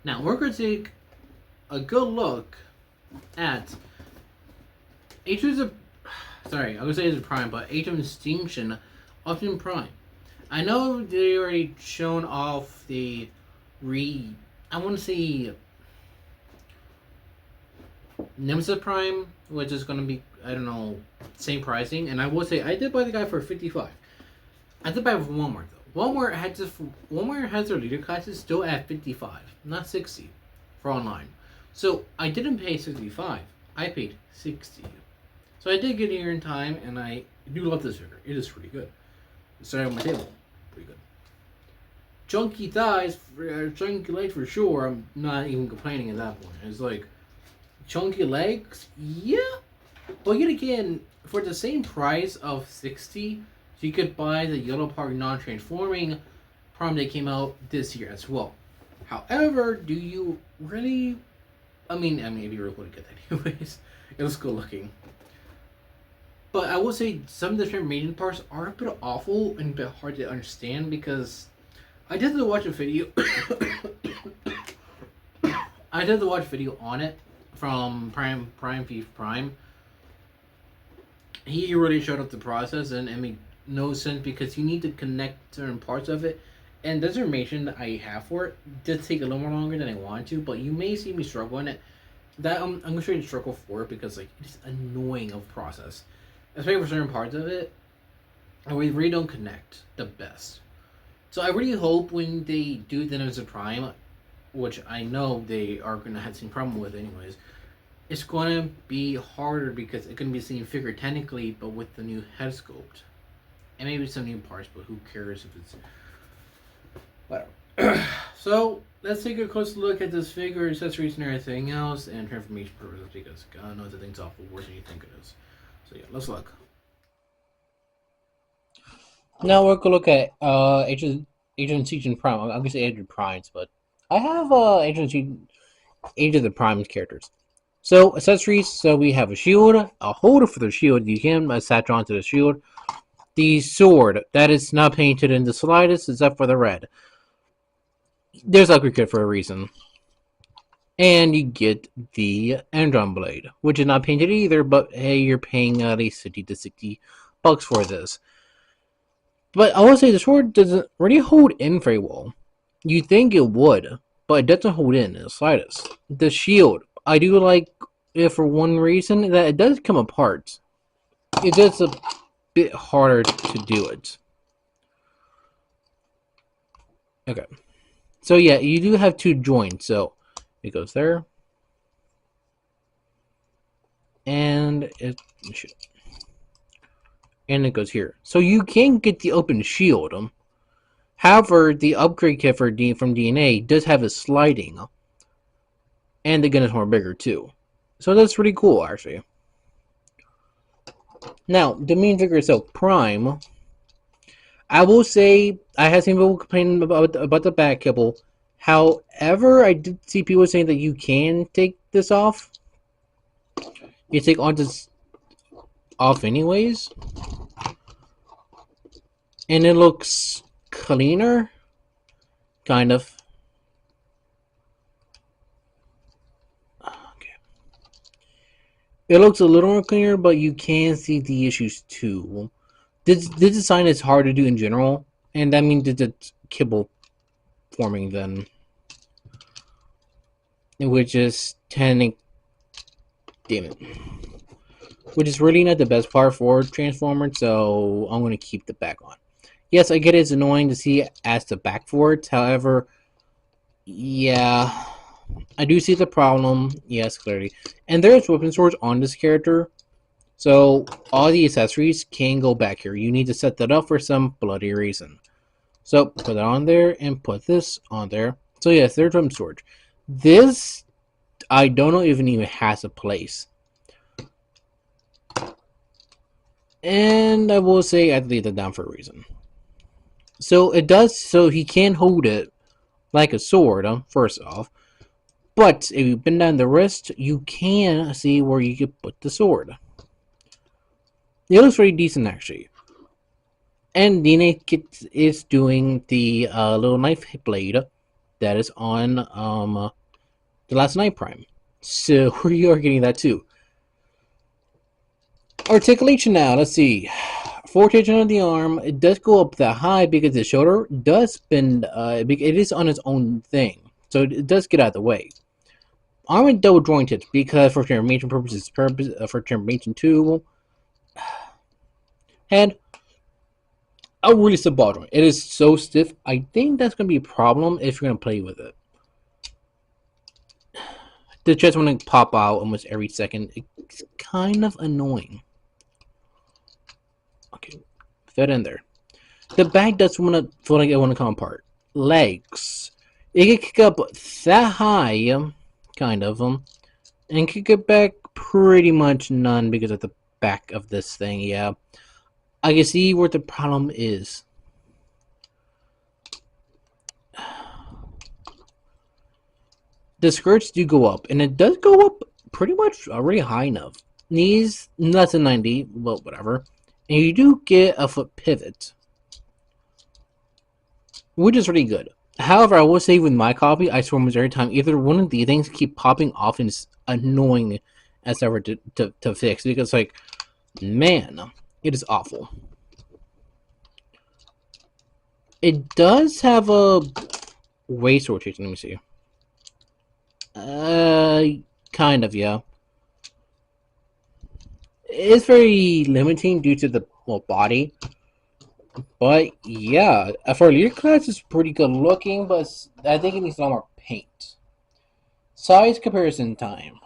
Now we're going to take a good look at Age of sorry, I was gonna say it's a prime, but Age of Extinction Optimus Prime. I know they already shown off the I want to say Nemesis Prime, which is gonna be I don't know same pricing, and I will say I did buy the guy for 55. I did buy it from Walmart though. Walmart has their leader classes still at 55, not 60, for online. So I didn't pay 65. I paid 60. So I did get here in time, and I do love this figure. It is pretty good. It's starting on my table. Pretty good. Chunky thighs, chunky legs for sure. I'm not even complaining at that point. It's like, chunky legs? Yeah. But yet again, for the same price of 60, you could buy the Yellow Park non-transforming Prime that came out this year as well. However, do you really... I mean, if you really want to get that anyways. It looks good looking. But I will say some of the transformation parts are a bit awful and a bit hard to understand because I did watch a video. I did watch a video on it from Prime Thief Prime. He really showed up the process, and it made no sense because you need to connect certain parts of it. And the information that I have for it did take a little more longer than I wanted to, but you may see me struggle in it. That I'm going to show you the struggle for it because like it's annoying of process. Especially for certain parts of it, and we really don't connect the best. So I really hope when they do the Nemesis Prime, which I know they are going to have some problem with anyways, it's going to be harder because it's going to be the same figure technically, but with the new head sculpt. And maybe some new parts, but who cares if it's... whatever. So, let's take a closer look at this figure, accessories and everything else, and transformation purposes, because God knows that thing's awful worse than you think it is. So yeah, let's look. Now we're gonna look at Agent Season Prime. I'm gonna say Agent Primes, but I have Age of the Primes characters. So accessories. So we have a shield, a holder for the shield. You can attach onto the shield. The sword that is not painted in the slightest, except for the red. There's upgrade kit for a reason. And you get the Andron blade, which is not painted either, but hey, you're paying at least 50 to 60 bucks for this. But I will say the sword doesn't really hold in very well. You think it would, but it doesn't hold in the slightest. The shield, I do like it for one reason, that it does come apart. It's just a bit harder to do it. Okay. So yeah, you do have two joints, so it goes there. And it goes here. So you can get the open shield. However, the upgrade kit for from DNA does have a sliding. And the gun is more bigger too. So that's pretty cool actually. Now, the main figure itself, Prime. I will say I have seen people complaining about the back kibble. However, I did see people saying that you can take this off. You take all this off anyways. And it looks cleaner. Kind of. Okay. It looks a little more cleaner, but you can see the issues too. This design is hard to do in general, and that means it's kibble forming then. Which is 10. Damn it. Which is really not the best part for Transformers, so I'm going to keep the back on. Yes, I get it's annoying to see as the back for it, however, yeah, I do see the problem, yes, clearly. And there's weapon swords on this character, so all the accessories can go back here. You need to set that up for some bloody reason. So, put it on there, and put this on there. So yes, there's weapon storage. This, I don't know if it even has a place. And I will say I'd leave that down for a reason. So it does, so he can hold it like a sword, first off. But if you bend down the wrist, you can see where you could put the sword. It looks pretty decent actually. And DNA Kit is doing the little knife blade that is on the last night prime. So we are getting that too. Articulation now. Let's see. Rotation of the arm. It does go up that high because the shoulder does bend. It is on its own thing, so it does get out of the way. Arm is double jointed because for transformation purposes, for transformation 2. Head. A really stiff ball joint. It is so stiff. I think that's going to be a problem if you're going to play with it. The chest want to pop out almost every second. It's kind of annoying. Okay, fit in there. The back does want to feel like it want to come apart. Legs. It can kick up that high, kind of, and kick it back pretty much none because of the back of this thing. Yeah, I can see where the problem is. The skirts do go up, and it does go up pretty much already high enough. Knees, less than 90, well, whatever. And you do get a foot pivot, which is really good. However, I will say with my copy, I swear almost every time, either one of these things keep popping off and it's annoying as ever to fix. Because, like, man, it is awful. It does have a waist rotation, let me see. Kind of, yeah. It's very limiting due to the body. But yeah, for leader class, it's pretty good looking, but I think it needs a lot more paint. Size comparison time.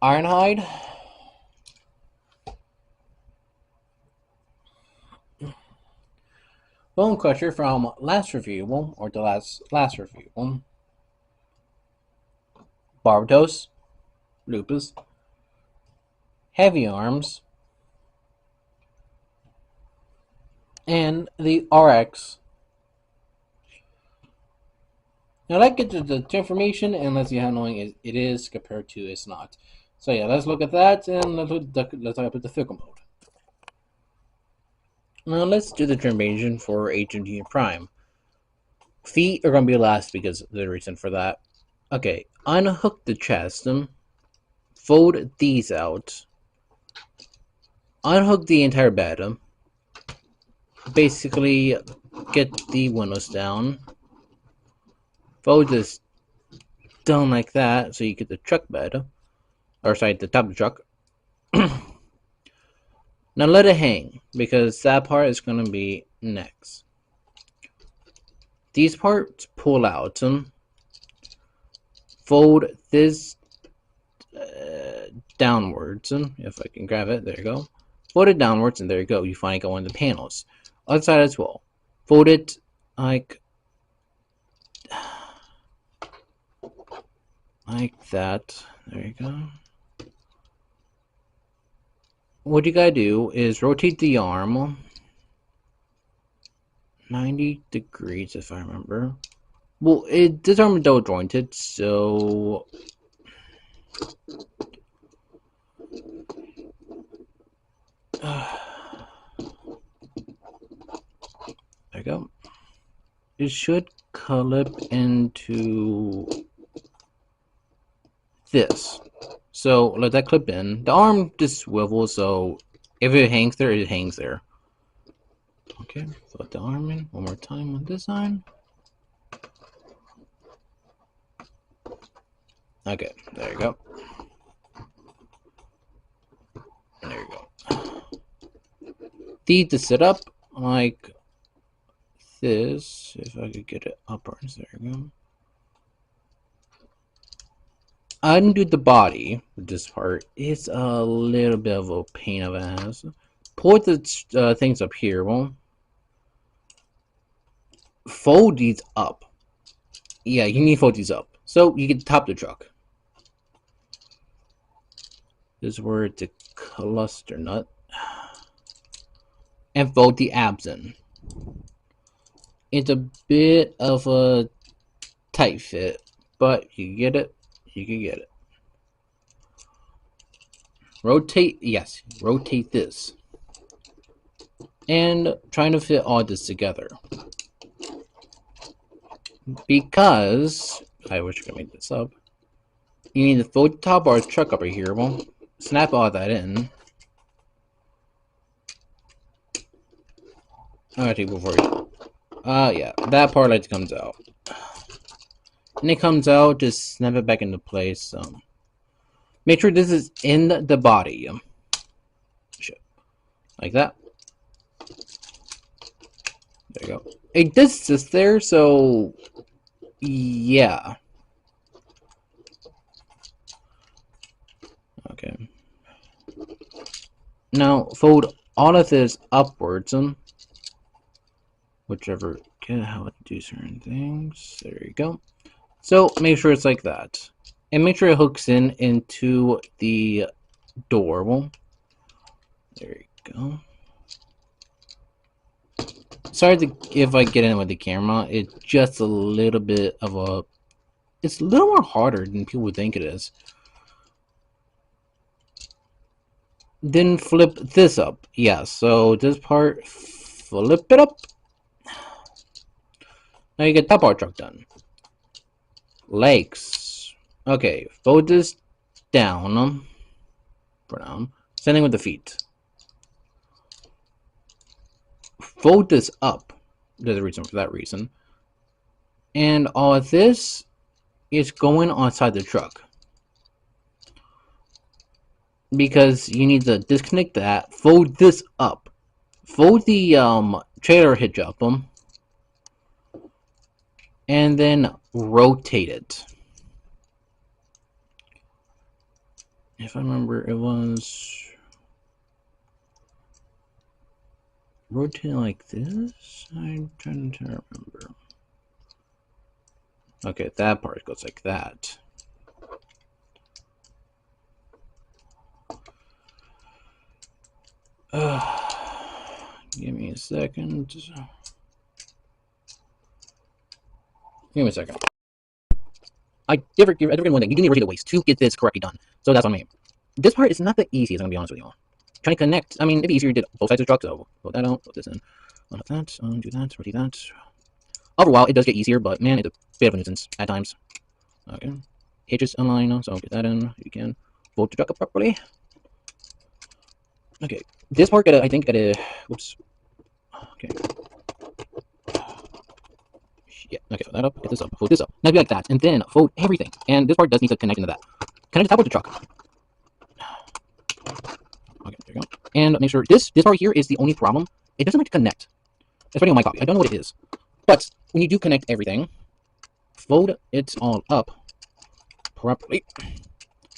Ironhide. Bone Crusher from last review, or the last review. Barbados. Lupus. Heavy Arms. And the RX. Now that gets to the information, and let's see how annoying it is compared to it's not. So yeah, let's look at that, and let's talk about the physical mode. Now let's do the transformation for HMD Prime. Feet are going to be last because of the reason for that. Okay, unhook the chest, fold these out, unhook the entire bed, basically get the windows down, fold this down like that so you get the truck bed, or sorry, the top of the truck. Now let it hang, because that part is going to be next. These parts pull out. Fold this downwards. If I can grab it, there you go. Fold it downwards, and there you go. You finally go on the panels. Other side as well. Fold it like that. There you go. What you gotta do is rotate the arm 90 degrees, if I remember. Well, this arm is double jointed, so there you go. It should clip into this. So let that clip in. The arm just swivels, so if it hangs there, it hangs there. Okay, put the arm in one more time on this side. Okay, there you go. There you go. These to sit up like this. If I could get it upwards, there you go. Undo the body. This part is a little bit of a pain of ass. Pull the things up here. Well, fold these up. Yeah, you need to fold these up so you can top the truck. This is where the cluster nut, and fold the abs in. It's a bit of a tight fit, but you get it. You can get it. Rotate, yes, rotate this. And trying to fit all this together. because I wish I could make this up. You need to fold the top bar of the truck over here. Well, snap all that in. Actually, before you. Yeah, that part like comes out. And it comes out, just snap it back into place. Make sure this is in the body. Shit. Like that. There you go. It does sit there, so yeah. Okay. Now fold all of this upwards. Whichever how to do certain things. There you go. So make sure it's like that. And make sure it hooks into the door. Well, there you go. Sorry if I get in with the camera. It's just a little bit of a... It's a little more harder than people would think it is. Then flip this up. Yeah, so this part, flip it up. Now you get top bar truck done. Legs. Okay, fold this down. For now. Same thing with the feet. Fold this up. There's a reason for that reason. And all of this is going outside the truck. Because you need to disconnect that. Fold this up. Fold the trailer hitch up. And then rotate it. If I remember, it was rotate like this. I'm trying to remember. Okay, that part goes like that. Give me a second. Give me a second. I did forget one thing. You do need to rotate the waist to get this correctly done. So that's on me. This part is not the easiest, I'm gonna be honest with you. Trying to connect. I mean, it'd be easier to do both sides of the truck, so put that out, put this in. Put that, do that, rotate that. Overall, it does get easier, but man, it's a bit of a nuisance at times. Okay. Hitches online, so get that in. You can fold the truck up properly. Okay. This part I think gotta whoops. Okay. Yeah, okay, fold that up, get this up, fold this up. Now be like that, and then fold everything. And this part does need to connect into that. Connect the top of the truck. Okay, there you go. And make sure this part here is the only problem. It doesn't like to connect. Especially on my copy. I don't know what it is. But when you do connect everything, fold it all up properly.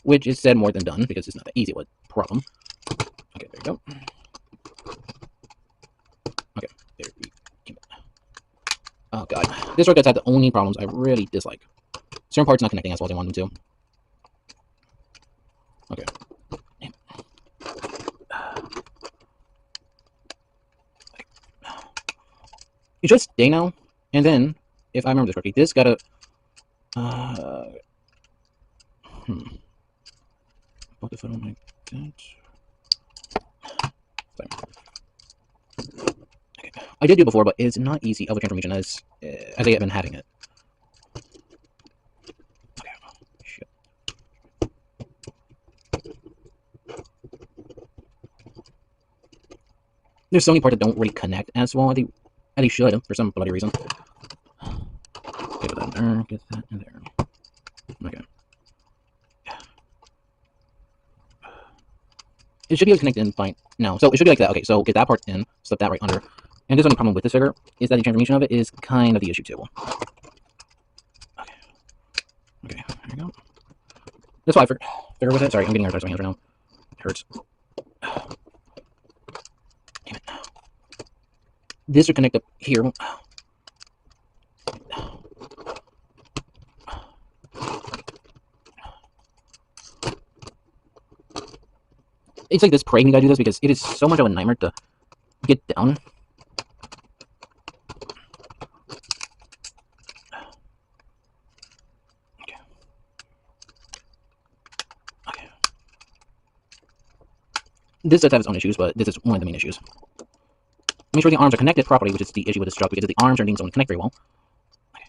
Which is said more than done, because it's not that easy with problem. Okay, there you go. Okay, there we go. Oh god. This shortcut's had the only problems I really dislike. Certain parts not connecting as well as I want them to. Okay. You just stay now, and then, if I remember this correctly, this gotta... What if I don't like that? Okay. I did do it before, but it's not easy of a transformation as I have been having it. Okay. Shit. There's so many parts that don't really connect as well as they should, for some bloody reason. Get that there, get that in there. Okay. It should be able to connect in fine now. So it should be like that. Okay, so get that part in, slip that right under. And this only problem with this figure is that the transformation of it is kind of the issue too. Okay. Okay, there you go. That's why I figure with it. Sorry, I'm getting nervous on my hands right now. It hurts. Damn it. This should connect up here. It's like this praying you gotta do this because it is so much of a nightmare to get down. Okay. Okay. This does have its own issues, but this is one of the main issues. Make sure the arms are connected properly, which is the issue with this truck, because the arms aren't being able to connect very well. Okay.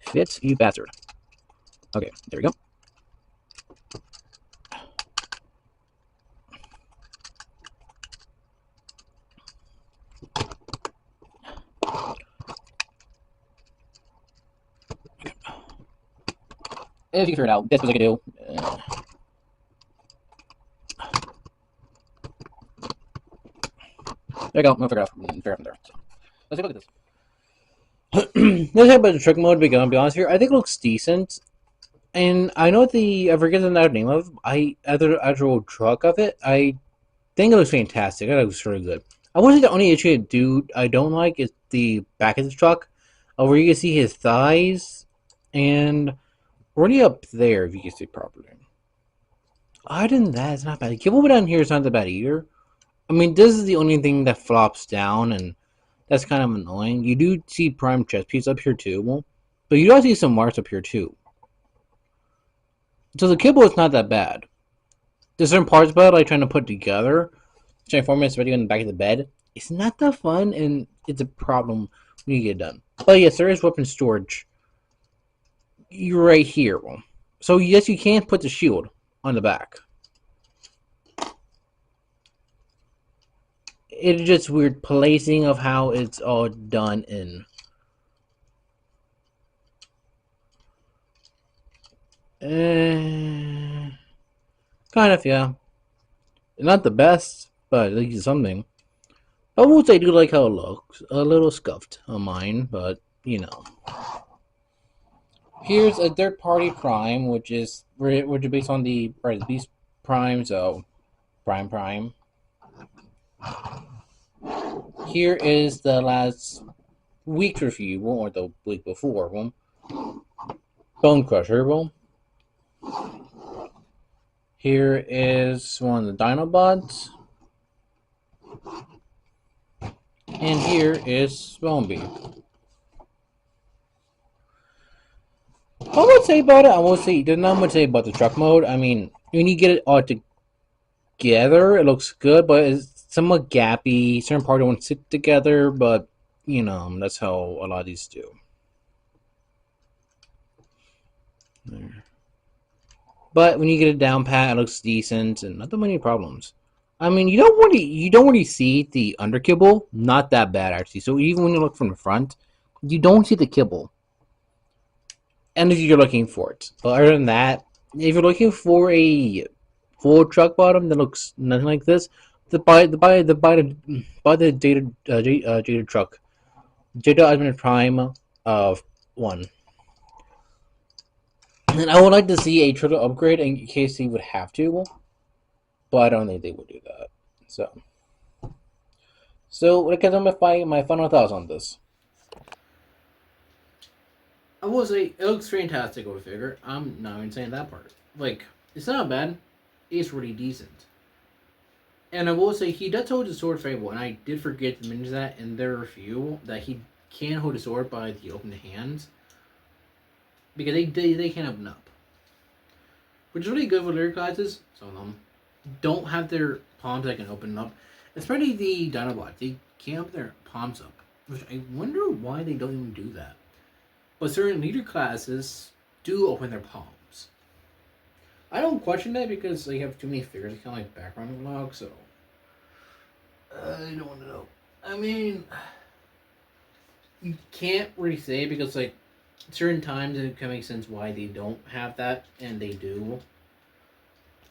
Fits, you bastard. Okay, there we go. If you can figure it out, this was I could do. There you go. I'll figure it out from there. So, let's take a look at this. Let's talk about the trick mode. Because I'll be honest here, I think it looks decent. And I know I forget the name of. The actual truck of it. I think it looks fantastic. I think it looks really good. I would say the only issue I don't like is the back of the truck, where you can see his thighs, and already up there if you can see properly. Other than that, it's not bad. The kibble down here is not that bad either. I mean, this is the only thing that flops down, and that's kind of annoying. You do see prime chest piece up here too, but you do see some marks up here too. So the kibble is not that bad. There's certain parts about it like trying to put together, transform it ready on the back of the bed. It's not that fun, and it's a problem when you get done. But yes, there is weapon storage. You're right here. So yes, you can put the shield on the back. It's just weird placing of how it's all done in. Kind of, yeah. Not the best, but at least something. I would say I do like how it looks. A little scuffed on mine, but you know. Here's a third-party Prime, which is based on the Beast Prime, so Prime. Here is the last week's review, or the week before one. Bone Crusher one. Here is one of the Dinobots. And here is Bonebee. What would I say about it? I won't say there's not much to say about the truck mode. I mean, when you get it all together, it looks good, but it's somewhat gappy. Certain parts don't sit together, but you know, that's how a lot of these do. There. But when you get it down pat, it looks decent and not that many problems. I mean, you don't really see the under kibble. Not that bad actually. So even when you look from the front, you don't see the kibble. And if you're looking for it, but other than that, if you're looking for a full truck bottom that looks nothing like this, buy the Jada truck, Jada Optimus Prime of 1. And I would like to see a triple upgrade in case he would have to, but I don't think they would do that. So what are my final thoughts on this? I will say it looks fantastic with figure. I'm not even saying that part. Like, it's not bad. It's really decent. And I will say he does hold the sword very well, and I did forget to mention that in their review that he can hold the sword by the open hands because they can open up, which is really good for lyric classes. Some of them don't have their palms that can open up, especially the Dinobots. They can't open their palms up, which I wonder why they don't even do that. But certain leader classes do open their palms. I don't question that because they have too many figures. It's kind of like background vlog, so I don't want to know. I mean, you can't really say because like certain times it can make sense why they don't have that, and they do.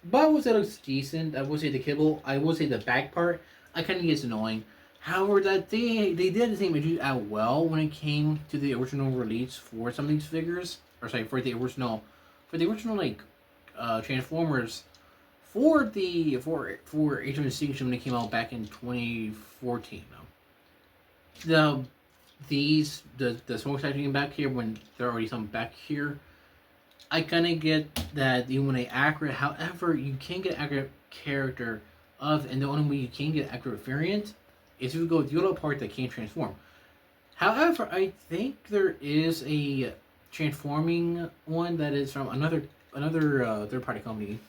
But I would say it looks decent. I would say the kibble. I would say the back part. I kind of gets annoying. However, that they did the same issue out well when it came to the original release for some of these figures, or sorry, for the original like Transformers for Age of Extinction when it came out back in 2014. The smoke sighting back here when there are already some back here. I kind of get that you want an accurate. However, you can't get accurate character of, and the only way you can get accurate variant is if you go with the yellow part that can't transform. However, I think there is a transforming one that is from another third party company.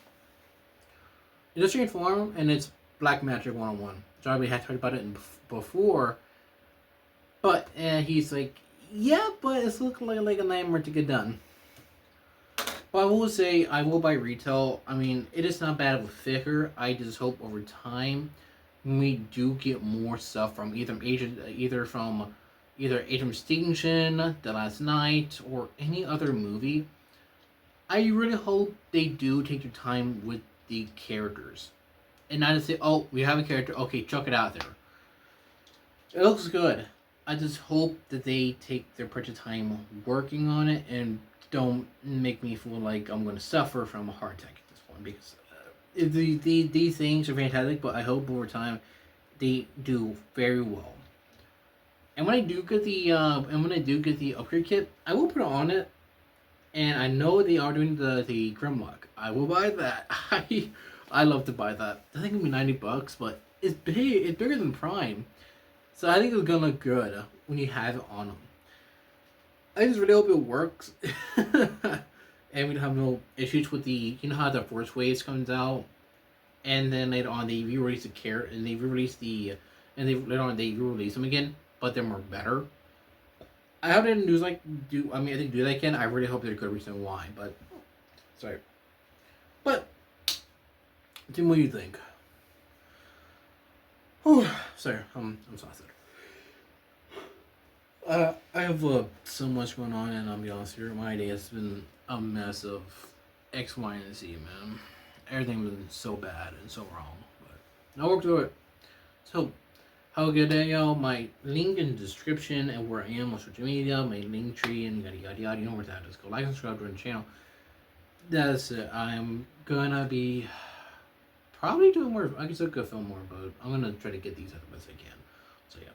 It does transform, and it's Black Magic 101. So I already had talked about it before. But he's like, yeah, but it's looking like a nightmare to get done. But I will say, I will buy retail. I mean, it is not bad of a figure. I just hope over time we do get more stuff from either Agent Extinction, The Last Night, or any other movie. I really hope they do take their time with the characters, and not to say, "Oh, we have a character. Okay, chuck it out there." It looks good. I just hope that they take their precious time working on it and don't make me feel like I'm going to suffer from a heart attack at this point, because these things are fantastic, but I hope over time they do very well. And when I do get the upgrade kit, I will put it on it. And I know they are doing the Grimlock. I will buy that. I love to buy that. I think it'll be $90, but it's big. It's bigger than Prime, so I think it's gonna look good when you have it on them. I just really hope it works, and we don't have no issues with how the Force Waves comes out, and then later on they re-release and they re-release later on they re-release them again, but they're more better. I hope they didn't I think do that again. I really hope there's a good reason why, but sorry. But Tim, what do you think? Oh, sorry, I'm exhausted. I have so much going on, and I'll be honest here. My day has been a mess of X, Y, and Z, man. Everything's been so bad and so wrong, but I'll work through it. So, have a good day, y'all. My link in the description and where I am on social media, my link tree, and yada yada yada. You know where that is. Go like and subscribe to the channel. That's it. I'm gonna be probably doing more. I guess I could film more, but I'm gonna try to get these out the best I can. So yeah.